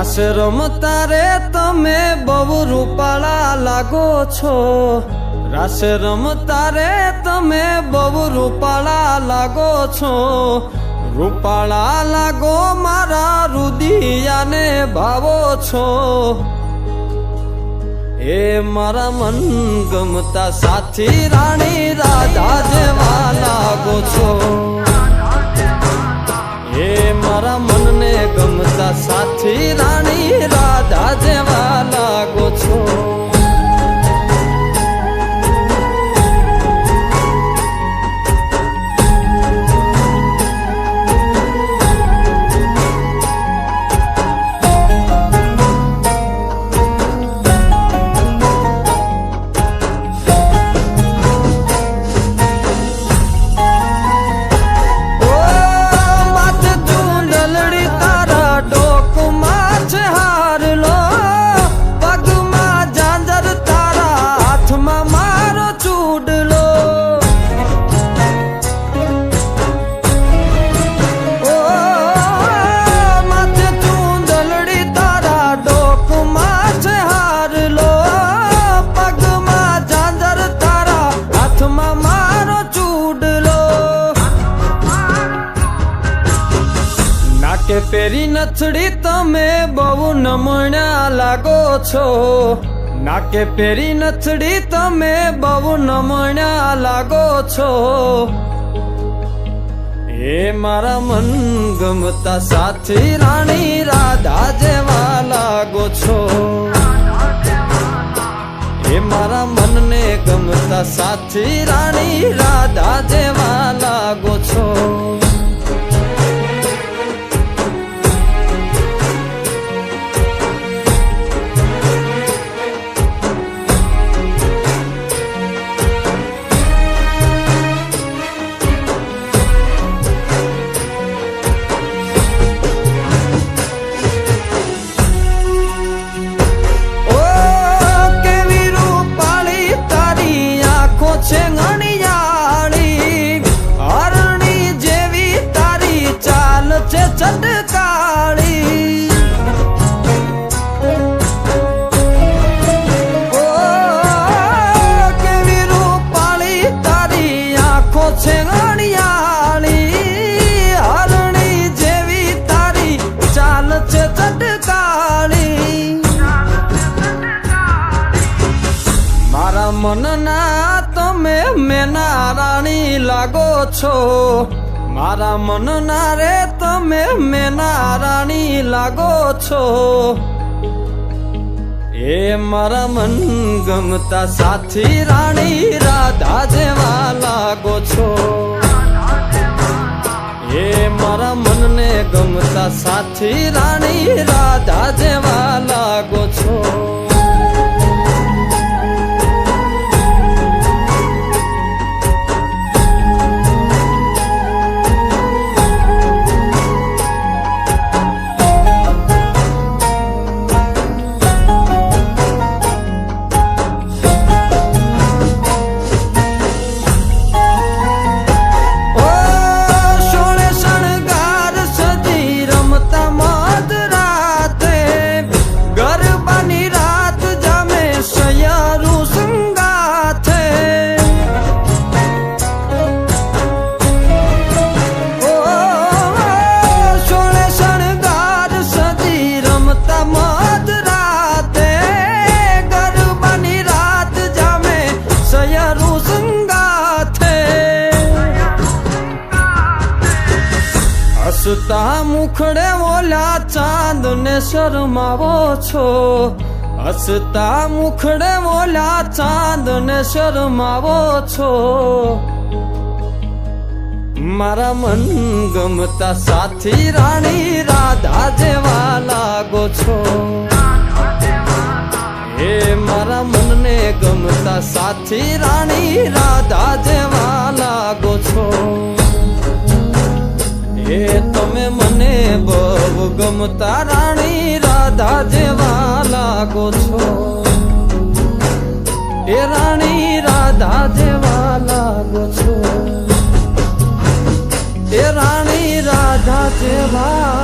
રાસ રમતા રે તમે બહુ રૂપાળા લાગો છો, રાસ રમતા રે તમે બહુ રૂપાળા લાગો છો, રૂપાળા લાગો મારા રુદિયાને ભાવો છો, એ મારા મન ગમતા સાથી રાણી રાધા જેવા લાગો છો, એ મારા મનને ગમતા સાથી રાણી રાધા જેવા લાગો છો. પેરી નથડી તમે બહુ નમણ્યા લાગો છો, નાકે પેરી નથડી તમે બહુ નમણ્યા લાગો છો, એ મારા મન ગમતા સાથી રાણી રાધા જેવા લાગો છો, એ મારા મનને ગમતા સાથી રાણી રાધા જેવા લાગો છો. મનના તમે મેના રાણી લાગો છો, મારા મનના રે તમે મેના રાણી લાગો છો, એ મારા મન ગમતા સાથી રાણી રાધા જેવા લાગો છો, એ મારા મનને ગમતા સાથી રાણી રાધા જેવા લાગો છો. હસતા મુખડે ઓલા ચાંદ ને શરમાવો છો, હસતા મુખડે ઓલા ચાંદ ને શરમાવો છો, મારા મન ગમતા સાથી રાણી રાધા જેવા લાગો છો, એ મારા મનને ગમતા સાથી રાણી રાધા જેવા લાગો છો, એ તમે મને બહુ ગમતા રાણી રાધા જેવા લાગો છો, એ રાણી રાધા જેવા લાગો છો, એ રાણી રાધા જેવા